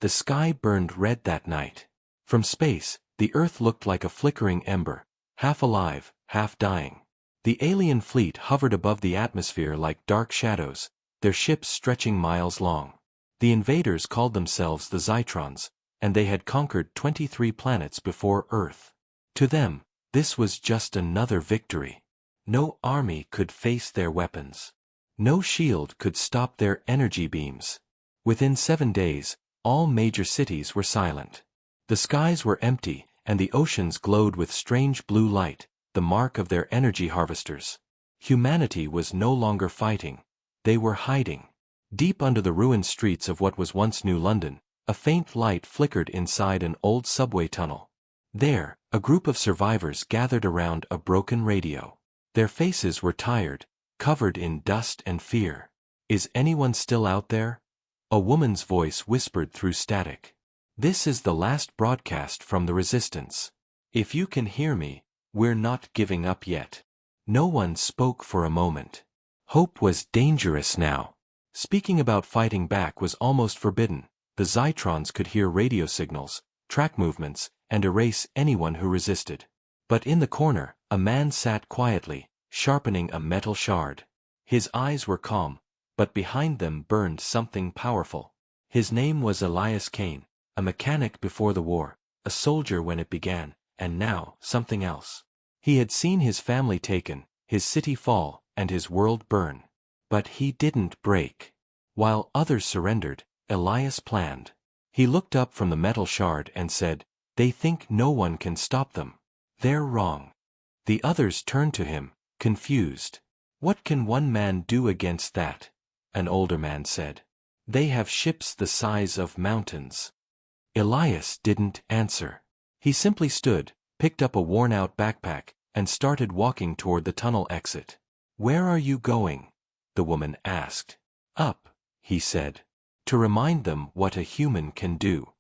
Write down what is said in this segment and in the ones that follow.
The sky burned red that night. From space, the Earth looked like a flickering ember, half alive, half dying. The alien fleet hovered above the atmosphere like dark shadows, their ships stretching miles long. The invaders called themselves the Zytrons, and they had conquered 23 planets before Earth. To them, this was just another victory. No army could face their weapons. No shield could stop their energy beams. Within 7 days, all major cities were silent. The skies were empty, and the oceans glowed with strange blue light, the mark of their energy harvesters. Humanity was no longer fighting. They were hiding. Deep under the ruined streets of what was once New London, a faint light flickered inside an old subway tunnel. There, a group of survivors gathered around a broken radio. Their faces were tired, covered in dust and fear. "Is anyone still out there?" A woman's voice whispered through static. "This is the last broadcast from the Resistance. If you can hear me, we're not giving up yet." No one spoke for a moment. Hope was dangerous now. Speaking about fighting back was almost forbidden. The Zytrons could hear radio signals, track movements, and erase anyone who resisted. But in the corner, a man sat quietly, sharpening a metal shard. His eyes were calm, but behind them burned something powerful. His name was Elias Kane, a mechanic before the war, a soldier when it began, and now something else. He had seen his family taken, his city fall, and his world burn. But he didn't break. While others surrendered, Elias planned. He looked up from the metal shard and said, "They think no one can stop them. They're wrong." The others turned to him, confused. "What can one man do against that?" An older man said. "They have ships the size of mountains." Elias didn't answer. He simply stood, picked up a worn-out backpack, and started walking toward the tunnel exit. "Where are you going?" the woman asked. "Up," he said. "To remind them what a human can do."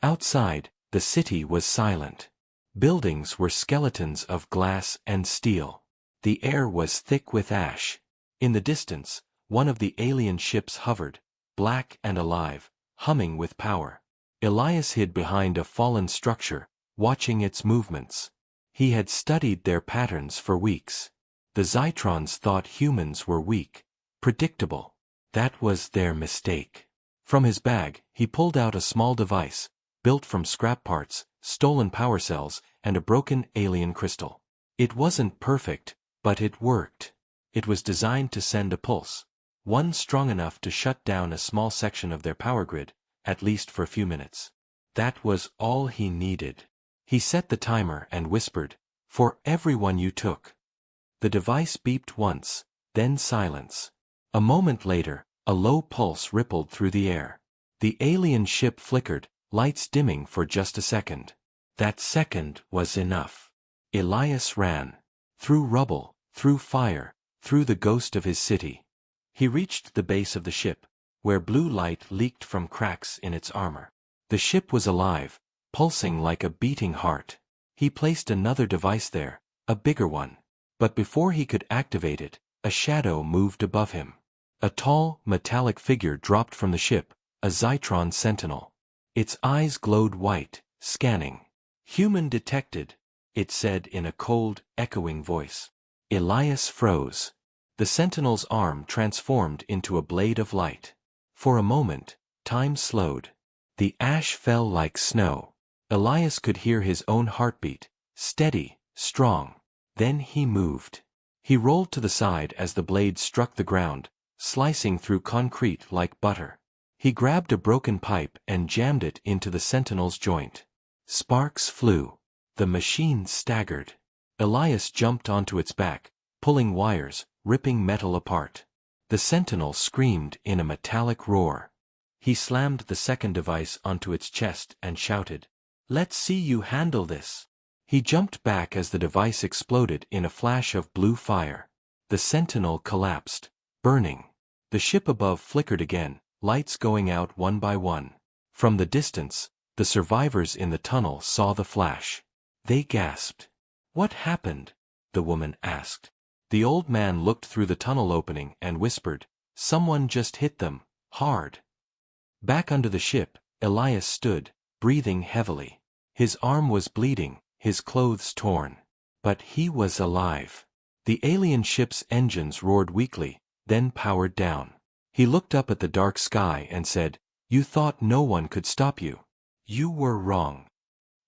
Outside, the city was silent. Buildings were skeletons of glass and steel. The air was thick with ash. In the distance, one of the alien ships hovered, black and alive, humming with power. Elias hid behind a fallen structure, watching its movements. He had studied their patterns for weeks. The Zytrons thought humans were weak, predictable. That was their mistake. From his bag, he pulled out a small device, built from scrap parts, stolen power cells, and a broken alien crystal. It wasn't perfect, but it worked. It was designed to send a pulse, one strong enough to shut down a small section of their power grid, at least for a few minutes. That was all he needed. He set the timer and whispered, "For everyone you took." The device beeped once, then silence. A moment later, a low pulse rippled through the air. The alien ship flickered, lights dimming for just a second. That second was enough. Elias ran. Through rubble, through fire, through the ghost of his city. He reached the base of the ship, where blue light leaked from cracks in its armor. The ship was alive, pulsing like a beating heart. He placed another device there, a bigger one. But before he could activate it, a shadow moved above him. A tall, metallic figure dropped from the ship, a Zytron sentinel. Its eyes glowed white, scanning. "Human detected," it said in a cold, echoing voice. Elias froze. The sentinel's arm transformed into a blade of light. For a moment, time slowed. The ash fell like snow. Elias could hear his own heartbeat, steady, strong. Then he moved. He rolled to the side as the blade struck the ground, slicing through concrete like butter. He grabbed a broken pipe and jammed it into the sentinel's joint. Sparks flew. The machine staggered. Elias jumped onto its back, pulling wires, ripping metal apart. The sentinel screamed in a metallic roar. He slammed the second device onto its chest and shouted, "Let's see you handle this." He jumped back as the device exploded in a flash of blue fire. The sentinel collapsed, burning. The ship above flickered again, lights going out one by one. From the distance, the survivors in the tunnel saw the flash. They gasped. "What happened?" the woman asked. The old man looked through the tunnel opening and whispered, "Someone just hit them, hard." Back under the ship, Elias stood, breathing heavily. His arm was bleeding, his clothes torn. But he was alive. The alien ship's engines roared weakly, then powered down. He looked up at the dark sky and said, "You thought no one could stop you. You were wrong."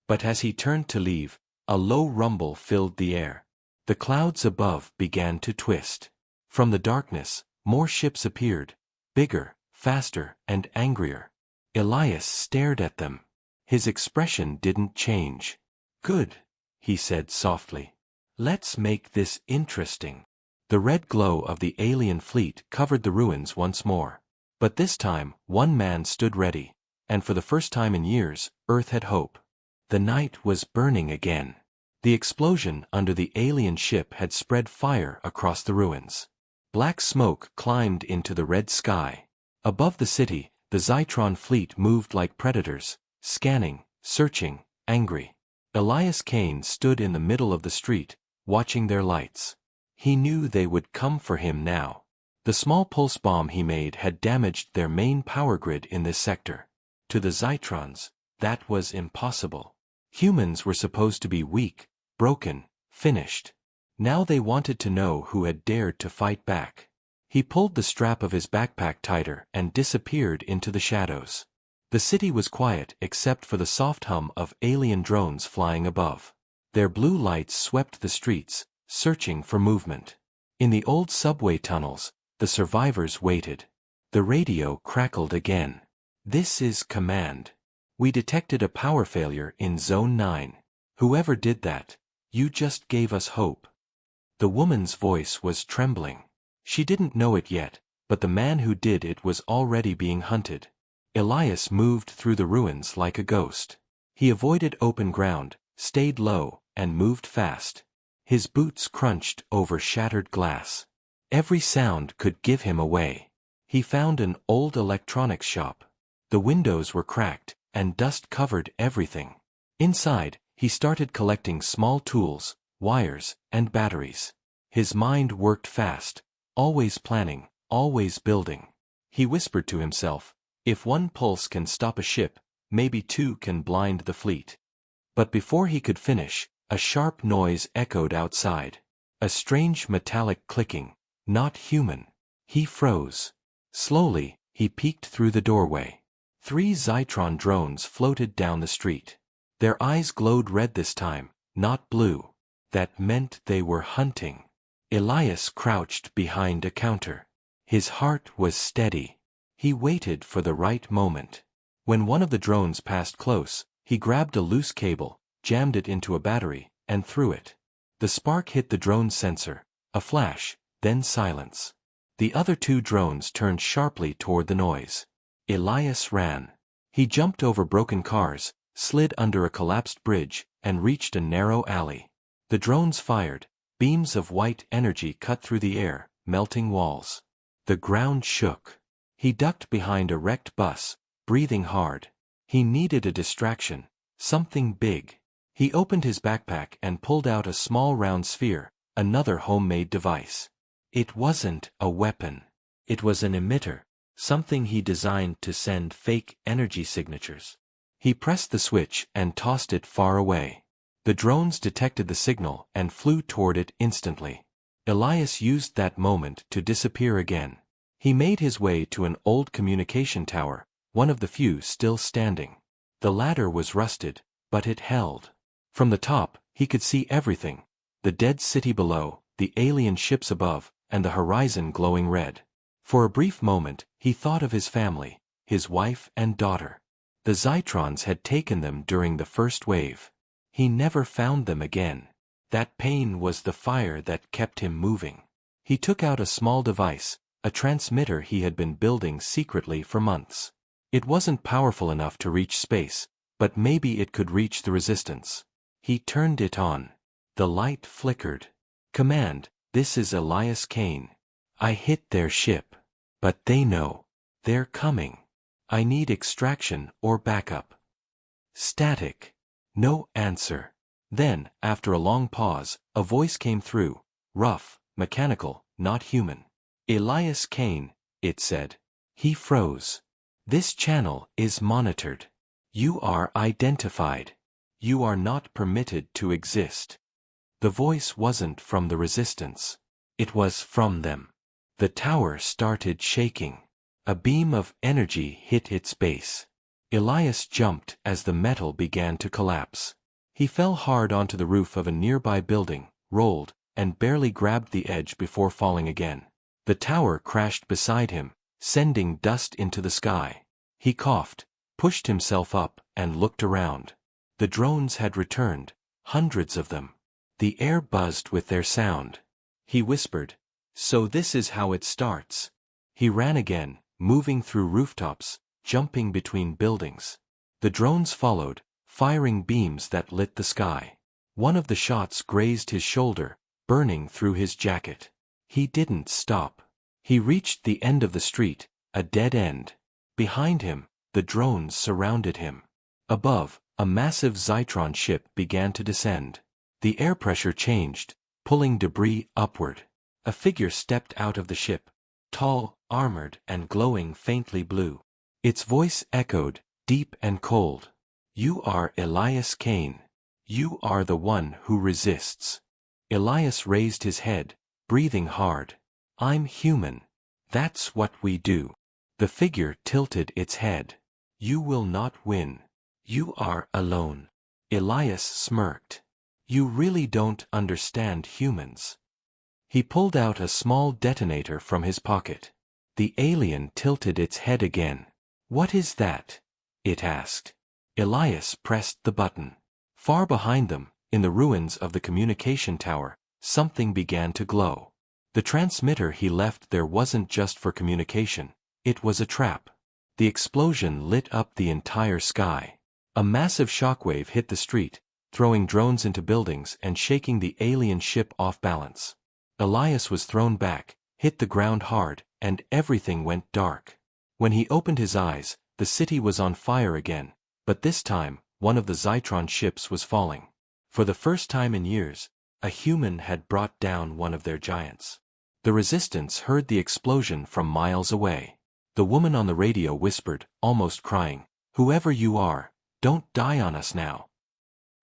But as he turned to leave, a low rumble filled the air. The clouds above began to twist. From the darkness, more ships appeared, bigger, faster, and angrier. Elias stared at them. His expression didn't change. "Good," he said softly. "Let's make this interesting." The red glow of the alien fleet covered the ruins once more. But this time, one man stood ready, and for the first time in years, Earth had hope. The night was burning again. The explosion under the alien ship had spread fire across the ruins. Black smoke climbed into the red sky. Above the city, the Zytron fleet moved like predators, scanning, searching, angry. Elias Kane stood in the middle of the street, watching their lights. He knew they would come for him now. The small pulse bomb he made had damaged their main power grid in this sector. To the Zytrons, that was impossible. Humans were supposed to be weak, broken, finished. Now they wanted to know who had dared to fight back. He pulled the strap of his backpack tighter and disappeared into the shadows. The city was quiet except for the soft hum of alien drones flying above. Their blue lights swept the streets, searching for movement. In the old subway tunnels, the survivors waited. The radio crackled again. "This is command. We detected a power failure in Zone 9. Whoever did that, you just gave us hope." The woman's voice was trembling. She didn't know it yet, but the man who did it was already being hunted. Elias moved through the ruins like a ghost. He avoided open ground, stayed low, and moved fast. His boots crunched over shattered glass. Every sound could give him away. He found an old electronics shop. The windows were cracked, and dust covered everything. Inside, he started collecting small tools, wires, and batteries. His mind worked fast, always planning, always building. He whispered to himself, "If one pulse can stop a ship, maybe two can blind the fleet." But before he could finish, a sharp noise echoed outside. A strange metallic clicking, not human. He froze. Slowly, he peeked through the doorway. 3 Zytron drones floated down the street. Their eyes glowed red this time, not blue. That meant they were hunting. Elias crouched behind a counter. His heart was steady. He waited for the right moment. When one of the drones passed close, he grabbed a loose cable, jammed it into a battery, and threw it. The spark hit the drone's sensor, a flash, then silence. The other 2 drones turned sharply toward the noise. Elias ran. He jumped over broken cars, slid under a collapsed bridge, and reached a narrow alley. The drones fired. Beams of white energy cut through the air, melting walls. The ground shook. He ducked behind a wrecked bus, breathing hard. He needed a distraction, something big. He opened his backpack and pulled out a small round sphere, another homemade device. It wasn't a weapon. It was an emitter, something he designed to send fake energy signatures. He pressed the switch and tossed it far away. The drones detected the signal and flew toward it instantly. Elias used that moment to disappear again. He made his way to an old communication tower, one of the few still standing. The ladder was rusted, but it held. From the top, he could see everything: the dead city below, the alien ships above, and the horizon glowing red. For a brief moment, he thought of his family, his wife and daughter. The Zytrons had taken them during the first wave. He never found them again. That pain was the fire that kept him moving. He took out a small device, a transmitter he had been building secretly for months. It wasn't powerful enough to reach space, but maybe it could reach the resistance. He turned it on. The light flickered. "Command, this is Elias Kane. I hit their ship. But they know. They're coming. I need extraction or backup." Static. No answer. Then, after a long pause, a voice came through, rough, mechanical, not human. "Elias Kane," it said. He froze. This channel is monitored. You are identified. You are not permitted to exist. The voice wasn't from the resistance. It was from them. The tower started shaking. A beam of energy hit its base. Elias jumped as the metal began to collapse. He fell hard onto the roof of a nearby building, rolled, and barely grabbed the edge before falling again. The tower crashed beside him, sending dust into the sky. He coughed, pushed himself up, and looked around. The drones had returned, hundreds of them. The air buzzed with their sound. He whispered, "So this is how it starts." He ran again, moving through rooftops, jumping between buildings. The drones followed, firing beams that lit the sky. One of the shots grazed his shoulder, burning through his jacket. He didn't stop. He reached the end of the street, a dead end. Behind him, the drones surrounded him. Above, a massive Zytron ship began to descend. The air pressure changed, pulling debris upward. A figure stepped out of the ship, tall, armored, and glowing faintly blue. Its voice echoed, deep and cold. "You are Elias Kane. You are the one who resists." Elias raised his head, breathing hard. "I'm human. That's what we do." The figure tilted its head. "You will not win. You are alone." Elias smirked. "You really don't understand humans." He pulled out a small detonator from his pocket. The alien tilted its head again. "What is that?" it asked. Elias pressed the button. Far behind them, in the ruins of the communication tower, something began to glow. The transmitter he left there wasn't just for communication, it was a trap. The explosion lit up the entire sky. A massive shockwave hit the street, throwing drones into buildings and shaking the alien ship off balance. Elias was thrown back, hit the ground hard, and everything went dark. When he opened his eyes, the city was on fire again, but this time, one of the Zytron ships was falling. For the first time in years, a human had brought down one of their giants. The resistance heard the explosion from miles away. The woman on the radio whispered, almost crying, "Whoever you are, don't die on us now."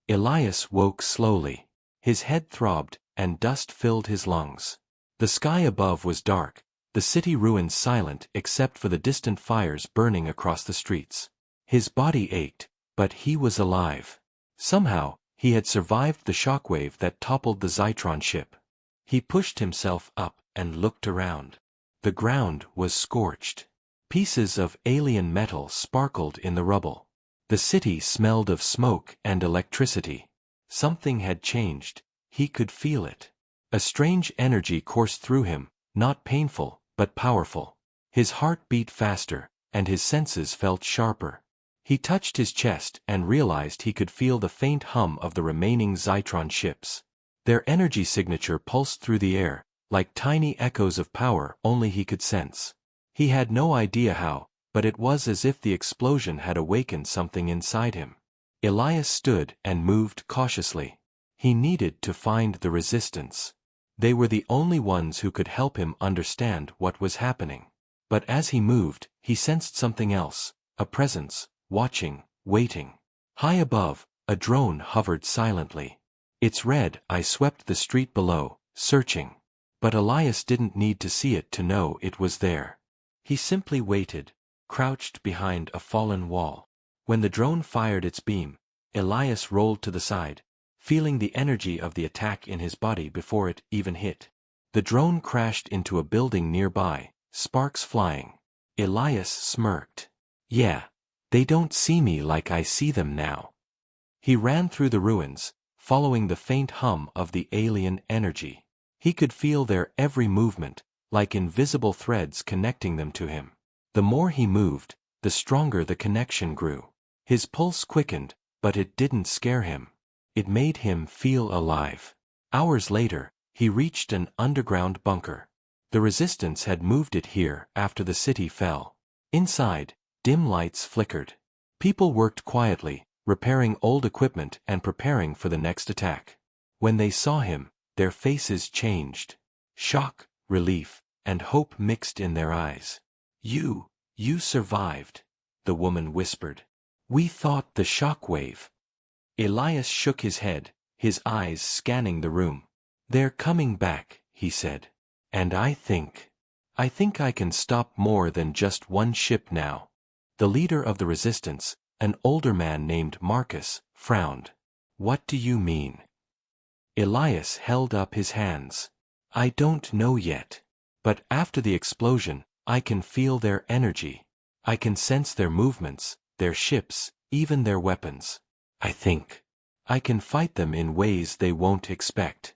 Elias woke slowly. His head throbbed, and dust filled his lungs. The sky above was dark, the city ruins silent except for the distant fires burning across the streets. His body ached, but he was alive. Somehow, he had survived the shockwave that toppled the Zytron ship. He pushed himself up and looked around. The ground was scorched. Pieces of alien metal sparkled in the rubble. The city smelled of smoke and electricity. Something had changed. He could feel it. A strange energy coursed through him, not painful, but powerful. His heart beat faster, and his senses felt sharper. He touched his chest and realized he could feel the faint hum of the remaining Zytron ships. Their energy signature pulsed through the air, like tiny echoes of power only he could sense. He had no idea how, but it was as if the explosion had awakened something inside him. Elias stood and moved cautiously. He needed to find the resistance. They were the only ones who could help him understand what was happening. But as he moved, he sensed something else, a presence, watching, waiting. High above, a drone hovered silently. Its red eye swept the street below, searching. But Elias didn't need to see it to know it was there. He simply waited, crouched behind a fallen wall. When the drone fired its beam, Elias rolled to the side, feeling the energy of the attack in his body before it even hit. The drone crashed into a building nearby, sparks flying. Elias smirked. "Yeah, they don't see me like I see them now." He ran through the ruins, following the faint hum of the alien energy. He could feel their every movement, like invisible threads connecting them to him. The more he moved, the stronger the connection grew. His pulse quickened, but it didn't scare him. It made him feel alive. Hours later, he reached an underground bunker. The resistance had moved it here after the city fell. Inside, dim lights flickered. People worked quietly, repairing old equipment and preparing for the next attack. When they saw him, their faces changed. Shock, relief, and hope mixed in their eyes. You survived." the woman whispered. We thought the shock wave. Elias shook his head, his eyes scanning the room. They're coming back, he said. And I think I can stop more than just one ship now. The leader of the resistance, an older man named Marcus, frowned. What do you mean? Elias held up his hands. I don't know yet. But after the explosion, I can feel their energy. I can sense their movements, their ships, even their weapons. I think I can fight them in ways they won't expect.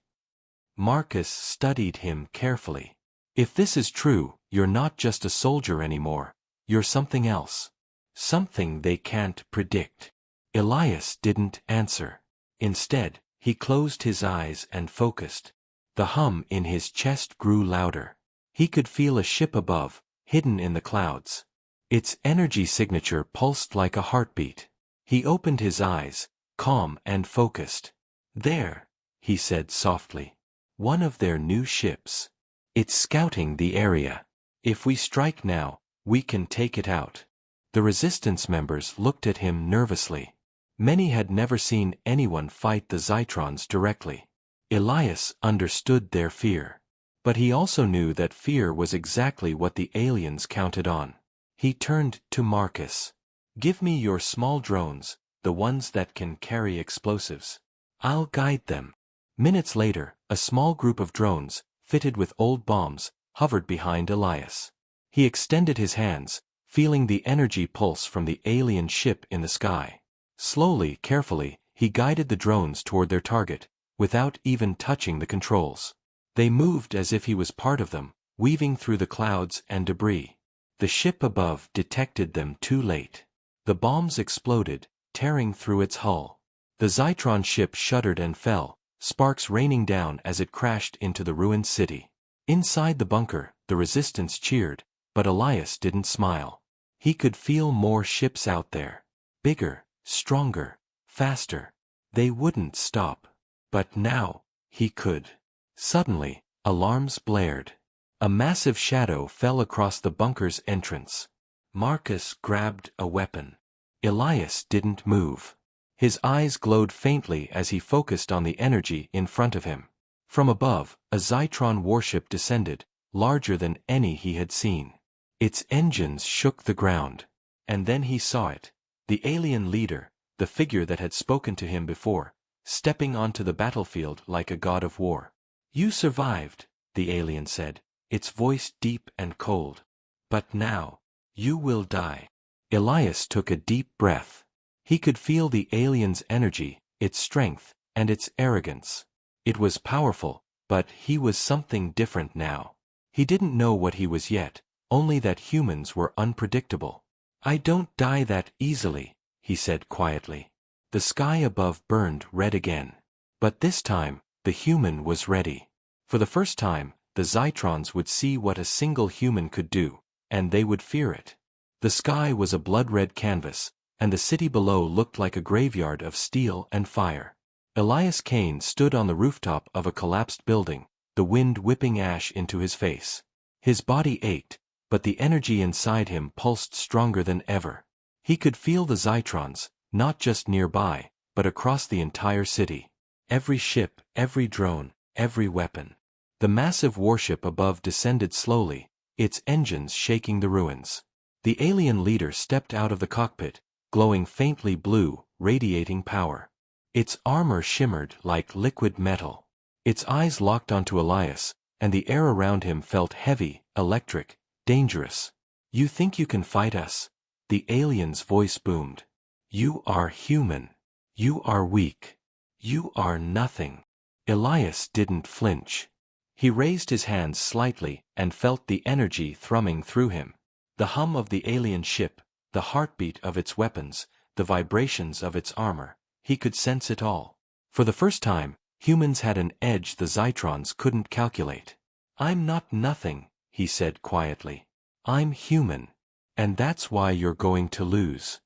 Marcus studied him carefully. If this is true, you're not just a soldier anymore. You're something else. Something they can't predict. Elias didn't answer. Instead, he closed his eyes and focused. The hum in his chest grew louder. He could feel a ship above, hidden in the clouds. Its energy signature pulsed like a heartbeat. He opened his eyes, calm and focused. There, he said softly. One of their new ships. It's scouting the area. If we strike now, we can take it out. The resistance members looked at him nervously. Many had never seen anyone fight the Zytrons directly. Elias understood their fear. But he also knew that fear was exactly what the aliens counted on. He turned to Marcus. Give me your small drones, the ones that can carry explosives. I'll guide them. Minutes later, a small group of drones, fitted with old bombs, hovered behind Elias. He extended his hands, feeling the energy pulse from the alien ship in the sky. Slowly, carefully, he guided the drones toward their target, without even touching the controls. They moved as if he was part of them, weaving through the clouds and debris. The ship above detected them too late. The bombs exploded, tearing through its hull. The Zytron ship shuddered and fell, sparks raining down as it crashed into the ruined city. Inside the bunker, the resistance cheered, but Elias didn't smile. He could feel more ships out there. Bigger, stronger, faster. They wouldn't stop. But now, he could. Suddenly, alarms blared. A massive shadow fell across the bunker's entrance. Marcus grabbed a weapon. Elias didn't move. His eyes glowed faintly as he focused on the energy in front of him. From above, a Zytron warship descended, larger than any he had seen. Its engines shook the ground. And then he saw it. The alien leader, the figure that had spoken to him before, stepping onto the battlefield like a god of war. You survived, the alien said, its voice deep and cold. But now, you will die. Elias took a deep breath. He could feel the alien's energy, its strength, and its arrogance. It was powerful, but he was something different now. He didn't know what he was yet, only that humans were unpredictable. I don't die that easily, he said quietly. The sky above burned red again. But this time, the human was ready. For the first time, the Zytrons would see what a single human could do, and they would fear it. The sky was a blood-red canvas, and the city below looked like a graveyard of steel and fire. Elias Kane stood on the rooftop of a collapsed building, the wind whipping ash into his face. His body ached, but the energy inside him pulsed stronger than ever. He could feel the Zytrons, not just nearby, but across the entire city. Every ship, every drone, every weapon. The massive warship above descended slowly, its engines shaking the ruins. The alien leader stepped out of the cockpit, glowing faintly blue, radiating power. Its armor shimmered like liquid metal. Its eyes locked onto Elias, and the air around him felt heavy, electric, dangerous. You think you can fight us? The alien's voice boomed. You are human. You are weak. You are nothing. Elias didn't flinch. He raised his hands slightly and felt the energy thrumming through him. The hum of the alien ship, the heartbeat of its weapons, the vibrations of its armor. He could sense it all. For the first time, humans had an edge the Zytrons couldn't calculate. I'm not nothing, he said quietly. I'm human. And that's why you're going to lose.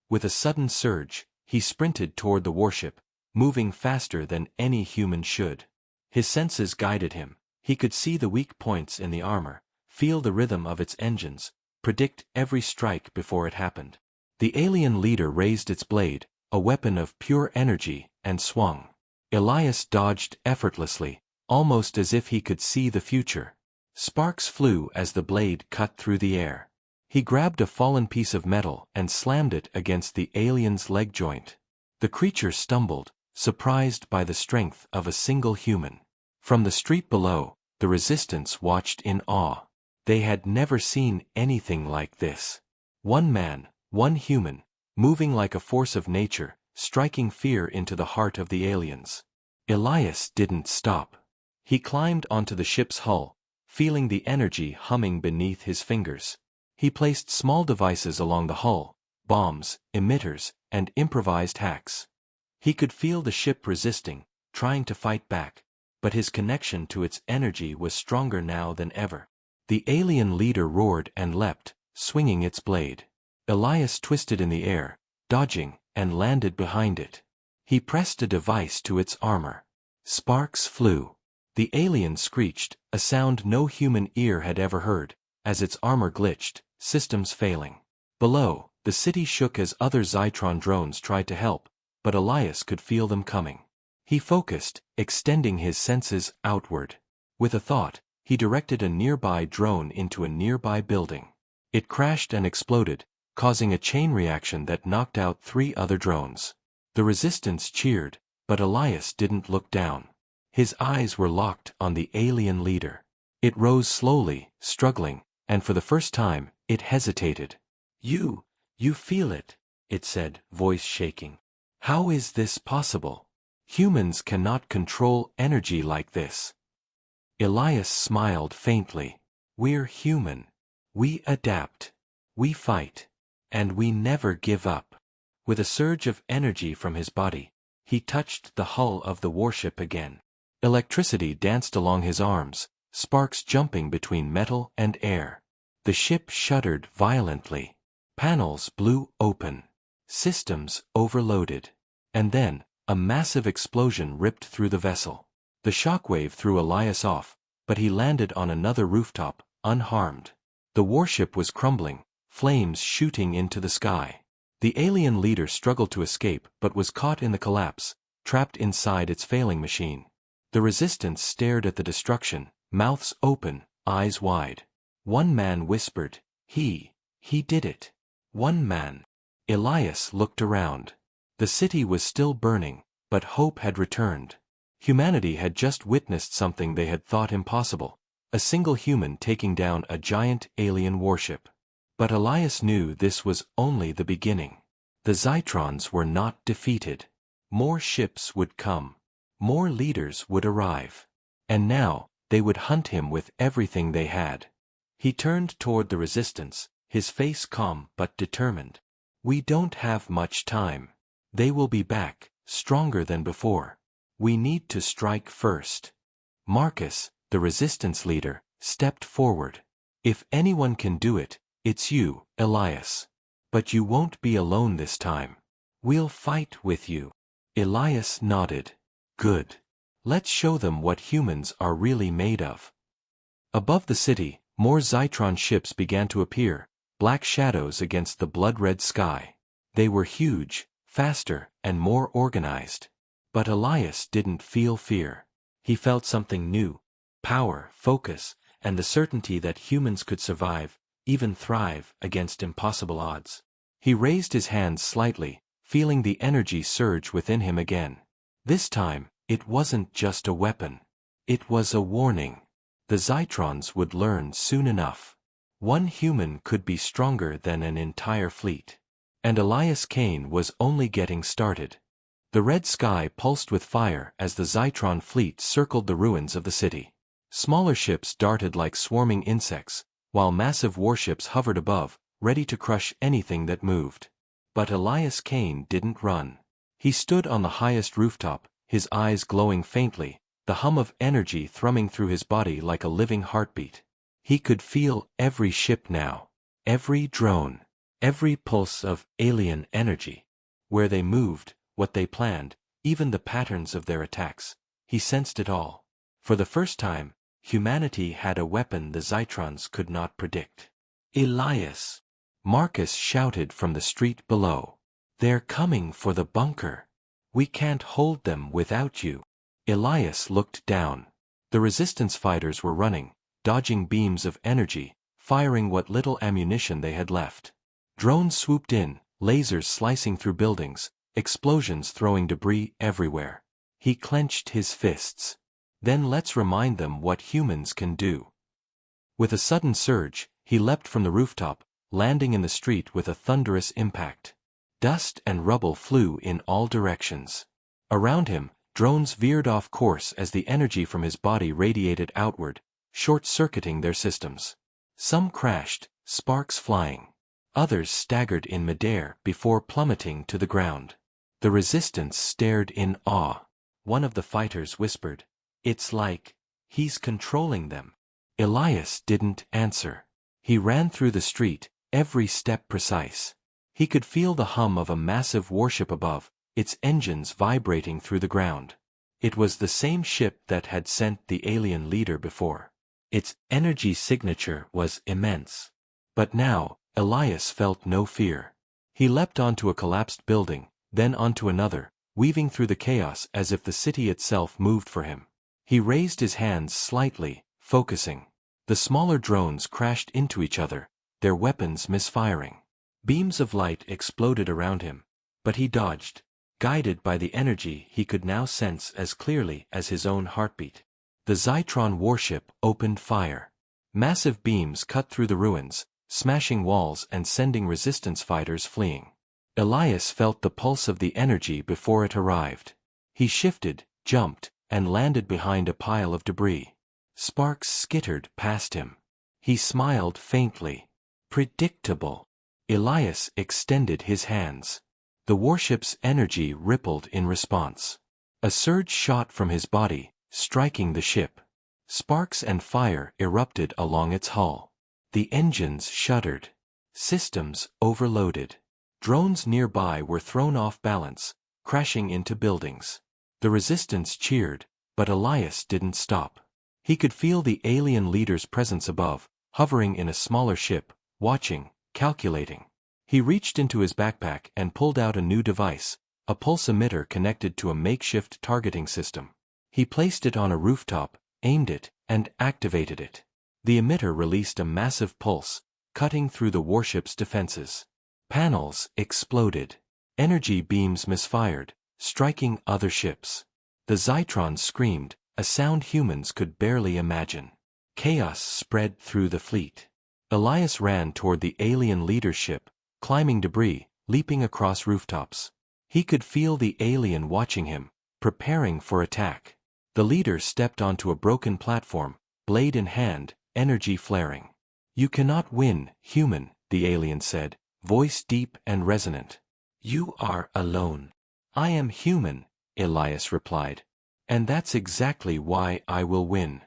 With a sudden surge, he sprinted toward the warship, moving faster than any human should. His senses guided him. He could see the weak points in the armor, feel the rhythm of its engines, predict every strike before it happened. The alien leader raised its blade, a weapon of pure energy, and swung. Elias dodged effortlessly, almost as if he could see the future. Sparks flew as the blade cut through the air. He grabbed a fallen piece of metal and slammed it against the alien's leg joint. The creature stumbled, surprised by the strength of a single human. From the street below, the resistance watched in awe. They had never seen anything like this. One man, one human, moving like a force of nature, striking fear into the heart of the aliens. Elias didn't stop. He climbed onto the ship's hull, feeling the energy humming beneath his fingers. He placed small devices along the hull, bombs, emitters, and improvised hacks. He could feel the ship resisting, trying to fight back, but his connection to its energy was stronger now than ever. The alien leader roared and leapt, swinging its blade. Elias twisted in the air, dodging, and landed behind it. He pressed a device to its armor. Sparks flew. The alien screeched, a sound no human ear had ever heard, as its armor glitched, systems failing. Below, the city shook as other Zytron drones tried to help, but Elias could feel them coming. He focused, extending his senses outward. With a thought, he directed a nearby drone into a nearby building. It crashed and exploded, causing a chain reaction that knocked out 3 other drones. The resistance cheered, but Elias didn't look down. His eyes were locked on the alien leader. It rose slowly, struggling, and for the first time, it hesitated. You feel it," it said, voice shaking. "How is this possible? Humans cannot control energy like this." Elias smiled faintly. "We're human. We adapt. We fight. And we never give up." With a surge of energy from his body, he touched the hull of the warship again. Electricity danced along his arms, sparks jumping between metal and air. The ship shuddered violently. Panels blew open. Systems overloaded. And then, a massive explosion ripped through the vessel. The shockwave threw Elias off, but he landed on another rooftop, unharmed. The warship was crumbling, flames shooting into the sky. The alien leader struggled to escape but was caught in the collapse, trapped inside its failing machine. The resistance stared at the destruction, mouths open, eyes wide. One man whispered, He did it. One man. Elias looked around. The city was still burning, but hope had returned. Humanity had just witnessed something they had thought impossible, a single human taking down a giant alien warship. But Elias knew this was only the beginning. The Zytrons were not defeated. More ships would come. More leaders would arrive. And now, they would hunt him with everything they had. He turned toward the resistance, his face calm but determined. "We don't have much time. They will be back, stronger than before. We need to strike first." Marcus, the resistance leader, stepped forward. "If anyone can do it, it's you, Elias. But you won't be alone this time. We'll fight with you." Elias nodded. "Good. Let's show them what humans are really made of." Above the city, more Zytron ships began to appear, black shadows against the blood-red sky. They were huge, faster, and more organized. But Elias didn't feel fear. He felt something new: power, focus, and the certainty that humans could survive, even thrive, against impossible odds. He raised his hands slightly, feeling the energy surge within him again. This time, it wasn't just a weapon. It was a warning. The Zytrons would learn soon enough. One human could be stronger than an entire fleet. And Elias Kane was only getting started. The red sky pulsed with fire as the Zytron fleet circled the ruins of the city. Smaller ships darted like swarming insects, while massive warships hovered above, ready to crush anything that moved. But Elias Kane didn't run. He stood on the highest rooftop, his eyes glowing faintly, the hum of energy thrumming through his body like a living heartbeat. He could feel every ship now, every drone, every pulse of alien energy. Where they moved, what they planned, even the patterns of their attacks. He sensed it all. For the first time, humanity had a weapon the Zytrons could not predict. Elias! Marcus shouted from the street below. They're coming for the bunker. We can't hold them without you. Elias looked down. The resistance fighters were running, dodging beams of energy, firing what little ammunition they had left. Drones swooped in, lasers slicing through buildings, explosions throwing debris everywhere. He clenched his fists. Then let's remind them what humans can do. With a sudden surge, he leapt from the rooftop, landing in the street with a thunderous impact. Dust and rubble flew in all directions. Around him, drones veered off course as the energy from his body radiated outward, short-circuiting their systems. Some crashed, sparks flying. Others staggered in midair before plummeting to the ground. The resistance stared in awe. One of the fighters whispered, "It's like he's controlling them." Elias didn't answer. He ran through the street, every step precise. He could feel the hum of a massive warship above, its engines vibrating through the ground. It was the same ship that had sent the alien leader before. Its energy signature was immense. But now, Elias felt no fear. He leapt onto a collapsed building, then onto another, weaving through the chaos as if the city itself moved for him. He raised his hands slightly, focusing. The smaller drones crashed into each other, their weapons misfiring. Beams of light exploded around him, but he dodged, guided by the energy he could now sense as clearly as his own heartbeat. The Zytron warship opened fire. Massive beams cut through the ruins, smashing walls and sending resistance fighters fleeing. Elias felt the pulse of the energy before it arrived. He shifted, jumped, and landed behind a pile of debris. Sparks skittered past him. He smiled faintly. Predictable. Elias extended his hands. The warship's energy rippled in response. A surge shot from his body, striking the ship. Sparks and fire erupted along its hull. The engines shuddered. Systems overloaded. Drones nearby were thrown off balance, crashing into buildings. The resistance cheered, but Elias didn't stop. He could feel the alien leader's presence above, hovering in a smaller ship, watching, calculating. He reached into his backpack and pulled out a new device, a pulse emitter connected to a makeshift targeting system. He placed it on a rooftop, aimed it, and activated it. The emitter released a massive pulse, cutting through the warship's defenses. Panels exploded. Energy beams misfired, striking other ships. The Zytrons screamed, a sound humans could barely imagine. Chaos spread through the fleet. Elias ran toward the alien leader's ship, climbing debris, leaping across rooftops. He could feel the alien watching him, preparing for attack. The leader stepped onto a broken platform, blade in hand, energy flaring. "You cannot win, human," the alien said, voice deep and resonant. "You are alone." "I am human," Elias replied. "And that's exactly why I will win."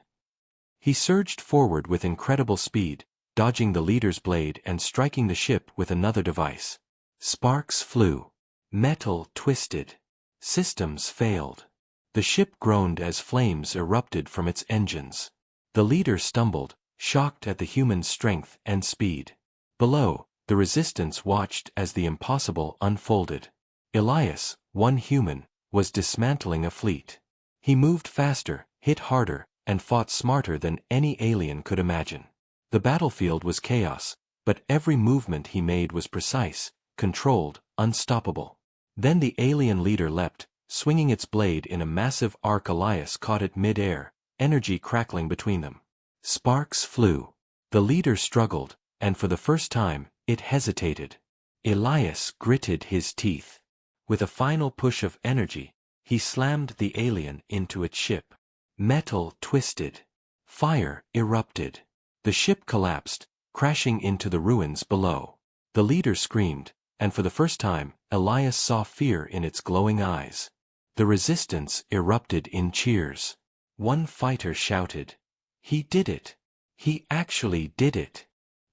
He surged forward with incredible speed, dodging the leader's blade and striking the ship with another device. Sparks flew. Metal twisted. Systems failed. The ship groaned as flames erupted from its engines. The leader stumbled, shocked at the human's strength and speed. Below, the resistance watched as the impossible unfolded. Elias, one human, was dismantling a fleet. He moved faster, hit harder, and fought smarter than any alien could imagine. The battlefield was chaos, but every movement he made was precise, controlled, unstoppable. Then the alien leader leapt, swinging its blade in a massive arc. Elias caught it mid-air, energy crackling between them. Sparks flew. The leader struggled, and for the first time, it hesitated. Elias gritted his teeth. With a final push of energy, he slammed the alien into its ship. Metal twisted. Fire erupted. The ship collapsed, crashing into the ruins below. The leader screamed, and for the first time, Elias saw fear in its glowing eyes. The resistance erupted in cheers. One fighter shouted, "He did it! He actually did it!"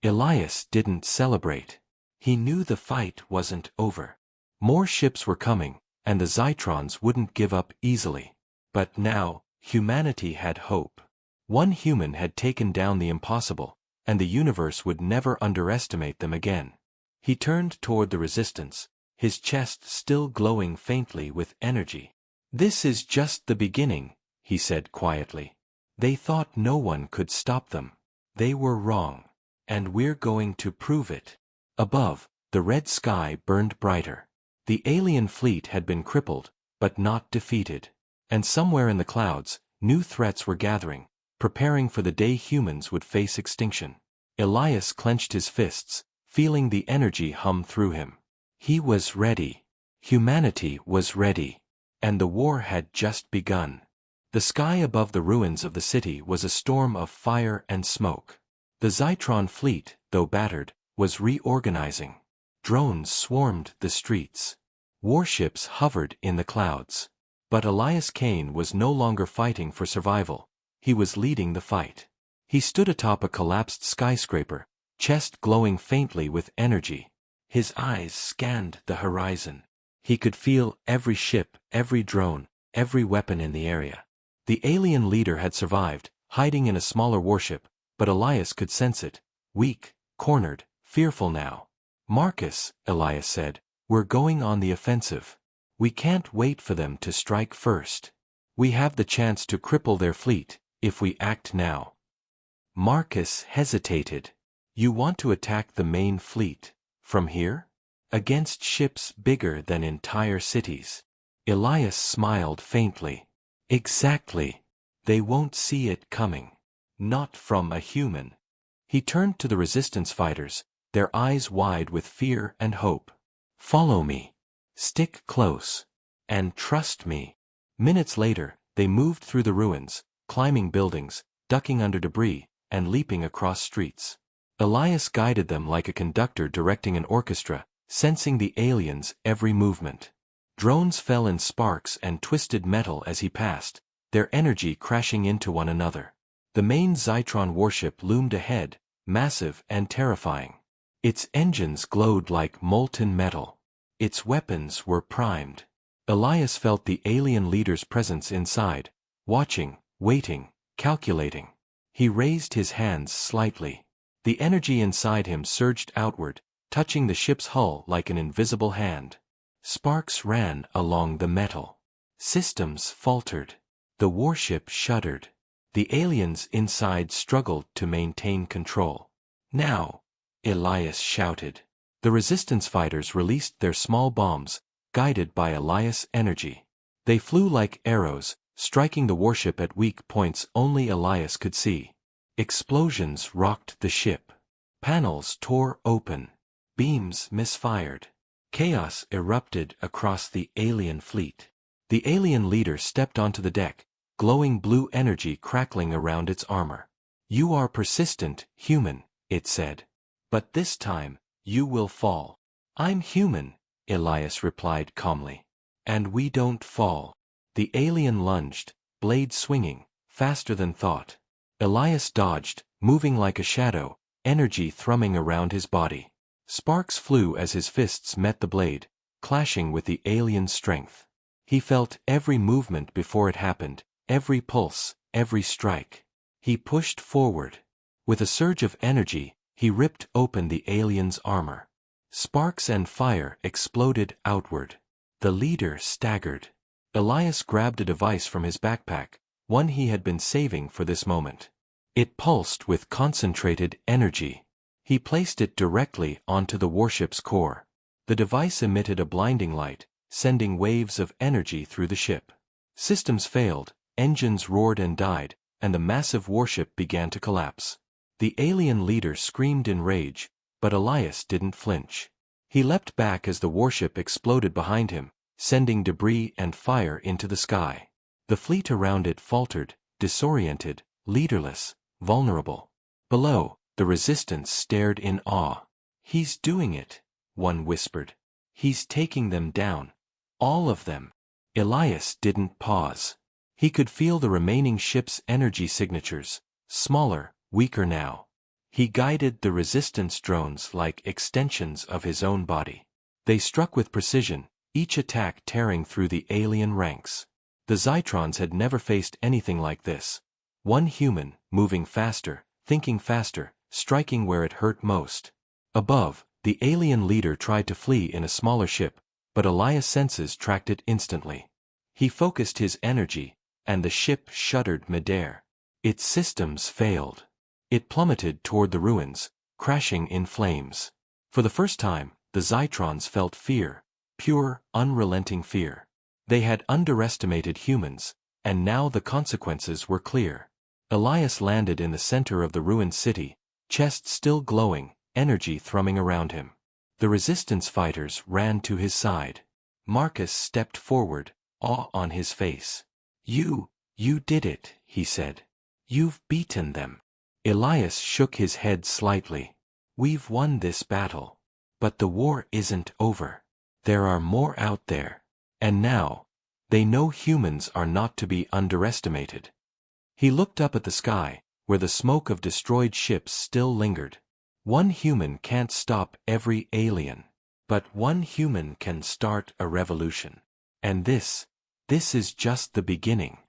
Elias didn't celebrate. He knew the fight wasn't over. More ships were coming, and the Zytrons wouldn't give up easily. But now, humanity had hope. One human had taken down the impossible, and the universe would never underestimate them again. He turned toward the resistance, his chest still glowing faintly with energy. "This is just the beginning," he said quietly. "They thought no one could stop them. They were wrong. And we're going to prove it." Above, the red sky burned brighter. The alien fleet had been crippled, but not defeated. And somewhere in the clouds, new threats were gathering, preparing for the day humans would face extinction. Elias clenched his fists, feeling the energy hum through him. He was ready. Humanity was ready. And the war had just begun. The sky above the ruins of the city was a storm of fire and smoke. The Zytron fleet, though battered, was reorganizing. Drones swarmed the streets. Warships hovered in the clouds. But Elias Kane was no longer fighting for survival. He was leading the fight. He stood atop a collapsed skyscraper, chest glowing faintly with energy. His eyes scanned the horizon. He could feel every ship, every drone, every weapon in the area. The alien leader had survived, hiding in a smaller warship, but Elias could sense it. Weak, cornered, fearful now. "Marcus," Elias said, "we're going on the offensive. We can't wait for them to strike first. We have the chance to cripple their fleet, if we act now." Marcus hesitated. "You want to attack the main fleet? From here? Against ships bigger than entire cities?" Elias smiled faintly. "Exactly. They won't see it coming. Not from a human." He turned to the resistance fighters, their eyes wide with fear and hope. "Follow me. Stick close. And trust me." Minutes later, they moved through the ruins, climbing buildings, ducking under debris, and leaping across streets. Elias guided them like a conductor directing an orchestra, sensing the aliens' every movement. Drones fell in sparks and twisted metal as he passed, their energy crashing into one another. The main Zytron warship loomed ahead, massive and terrifying. Its engines glowed like molten metal. Its weapons were primed. Elias felt the alien leader's presence inside, watching, waiting, calculating. He raised his hands slightly. The energy inside him surged outward, touching the ship's hull like an invisible hand. Sparks ran along the metal. Systems faltered. The warship shuddered. The aliens inside struggled to maintain control. "Now!" Elias shouted. The resistance fighters released their small bombs, guided by Elias' energy. They flew like arrows, striking the warship at weak points only Elias could see. Explosions rocked the ship. Panels tore open. Beams misfired. Chaos erupted across the alien fleet. The alien leader stepped onto the deck, glowing blue energy crackling around its armor. "You are persistent, human," it said. "But this time, you will fall." "I'm human," Elias replied calmly. "And we don't fall." The alien lunged, blade swinging, faster than thought. Elias dodged, moving like a shadow, energy thrumming around his body. Sparks flew as his fists met the blade, clashing with the alien's strength. He felt every movement before it happened, every pulse, every strike. He pushed forward. With a surge of energy, he ripped open the alien's armor. Sparks and fire exploded outward. The leader staggered. Elias grabbed a device from his backpack, one he had been saving for this moment. It pulsed with concentrated energy. He placed it directly onto the warship's core. The device emitted a blinding light, sending waves of energy through the ship. Systems failed, engines roared and died, and the massive warship began to collapse. The alien leader screamed in rage, but Elias didn't flinch. He leapt back as the warship exploded behind him, sending debris and fire into the sky. The fleet around it faltered, disoriented, leaderless, vulnerable. Below, the resistance stared in awe. "He's doing it," one whispered. "He's taking them down. All of them." Elias didn't pause. He could feel the remaining ship's energy signatures, smaller, weaker now. He guided the resistance drones like extensions of his own body. They struck with precision, each attack tearing through the alien ranks. The Zytrons had never faced anything like this. One human, moving faster, thinking faster, striking where it hurt most. Above, the alien leader tried to flee in a smaller ship, but Elias' senses tracked it instantly. He focused his energy, and the ship shuddered midair. Its systems failed. It plummeted toward the ruins, crashing in flames. For the first time, the Zytrons felt fear, pure, unrelenting fear. They had underestimated humans, and now the consequences were clear. Elias landed in the center of the ruined city, chest still glowing, energy thrumming around him. The resistance fighters ran to his side. Marcus stepped forward, awe on his face. You did it, he said. You've beaten them. Elias shook his head slightly. We've won this battle. But the war isn't over. There are more out there. And now, they know humans are not to be underestimated. He looked up at the sky, where the smoke of destroyed ships still lingered. One human can't stop every alien. But one human can start a revolution. And this is just the beginning.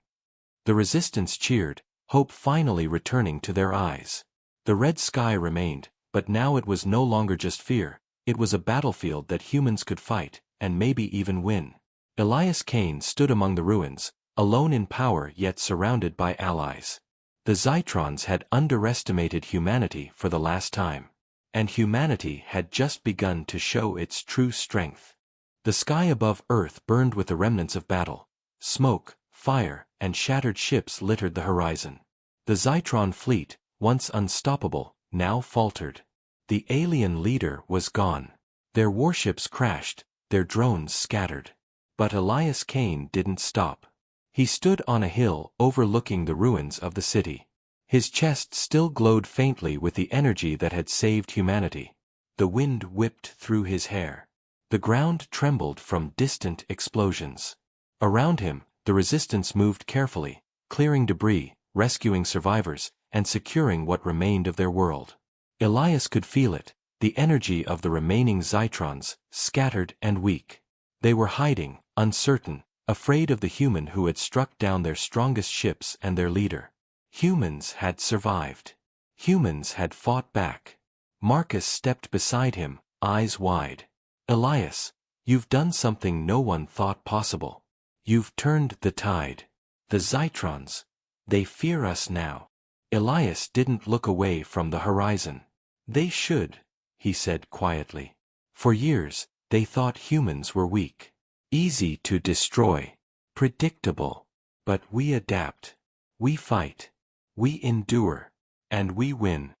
The resistance cheered, hope finally returning to their eyes. The red sky remained, but now it was no longer just fear, it was a battlefield that humans could fight, and maybe even win. Elias Kane stood among the ruins, alone in power yet surrounded by allies. The Zytrons had underestimated humanity for the last time. And humanity had just begun to show its true strength. The sky above Earth burned with the remnants of battle. Smoke, fire, and shattered ships littered the horizon. The Zytron fleet, once unstoppable, now faltered. The alien leader was gone. Their warships crashed, their drones scattered. But Elias Kane didn't stop. He stood on a hill overlooking the ruins of the city. His chest still glowed faintly with the energy that had saved humanity. The wind whipped through his hair. The ground trembled from distant explosions. Around him, the resistance moved carefully, clearing debris, rescuing survivors, and securing what remained of their world. Elias could feel it, the energy of the remaining Zytrons, scattered and weak. They were hiding, uncertain, afraid of the human who had struck down their strongest ships and their leader. Humans had survived. Humans had fought back. Marcus stepped beside him, eyes wide. Elias, you've done something no one thought possible. You've turned the tide. The Zytrons, they fear us now. Elias didn't look away from the horizon. They should, he said quietly. For years, they thought humans were weak. Easy to destroy. Predictable. But we adapt. We fight. We endure. And we win.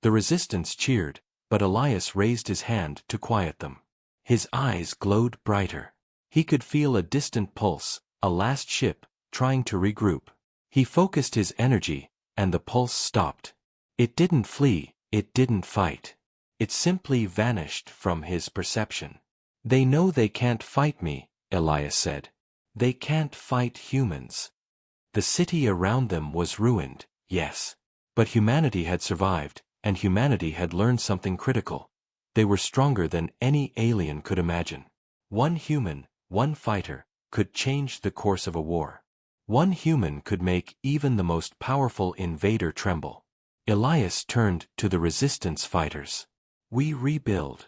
The resistance cheered, but Elias raised his hand to quiet them. His eyes glowed brighter. He could feel a distant pulse, a last ship, trying to regroup. He focused his energy, and the pulse stopped. It didn't flee, it didn't fight. It simply vanished from his perception. They know they can't fight me, Elias said. They can't fight humans. The city around them was ruined, yes. But humanity had survived, and humanity had learned something critical. They were stronger than any alien could imagine. One human, one fighter, could change the course of a war. One human could make even the most powerful invader tremble. Elias turned to the resistance fighters. We rebuild.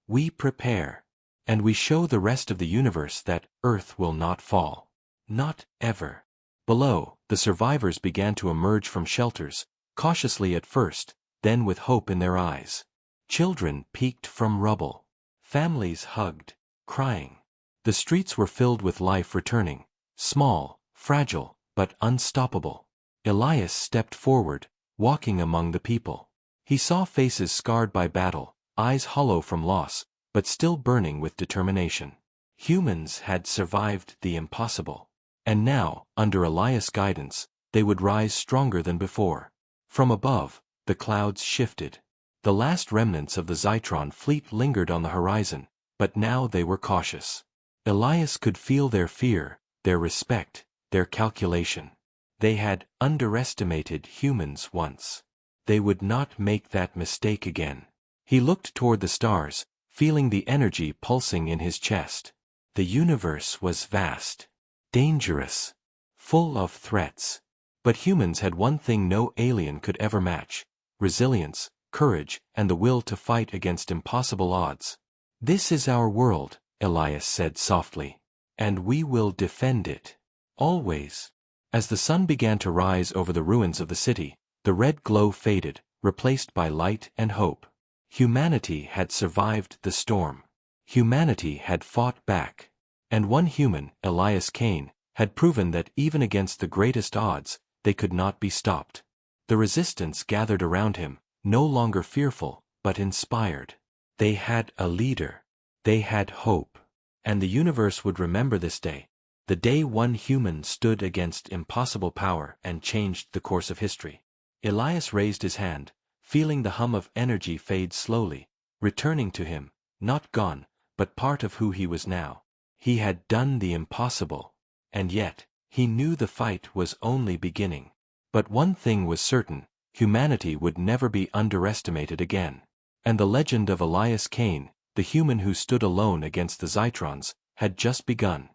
We prepare. And we show the rest of the universe that Earth will not fall. Not ever. Below, the survivors began to emerge from shelters, cautiously at first, then with hope in their eyes. Children peeked from rubble. Families hugged, crying. The streets were filled with life returning, small, fragile, but unstoppable. Elias stepped forward, walking among the people. He saw faces scarred by battle, eyes hollow from loss, but still burning with determination. Humans had survived the impossible. And now, under Elias' guidance, they would rise stronger than before. From above, the clouds shifted. The last remnants of the Zytron fleet lingered on the horizon, but now they were cautious. Elias could feel their fear, their respect, their calculation. They had underestimated humans once. They would not make that mistake again. He looked toward the stars, feeling the energy pulsing in his chest. The universe was vast, dangerous, full of threats. But humans had one thing no alien could ever match: resilience, courage, and the will to fight against impossible odds. "This is our world," Elias said softly. "And we will defend it. Always." As the sun began to rise over the ruins of the city, the red glow faded, replaced by light and hope. Humanity had survived the storm. Humanity had fought back. And one human, Elias Kane, had proven that even against the greatest odds, they could not be stopped. The resistance gathered around him, no longer fearful, but inspired. They had a leader. They had hope. And the universe would remember this day, the day one human stood against impossible power and changed the course of history. Elias raised his hand, feeling the hum of energy fade slowly, returning to him, not gone, but part of who he was now. He had done the impossible. And yet, he knew the fight was only beginning. But one thing was certain, humanity would never be underestimated again. And the legend of Elias Kane, the human who stood alone against the Zytrons, had just begun.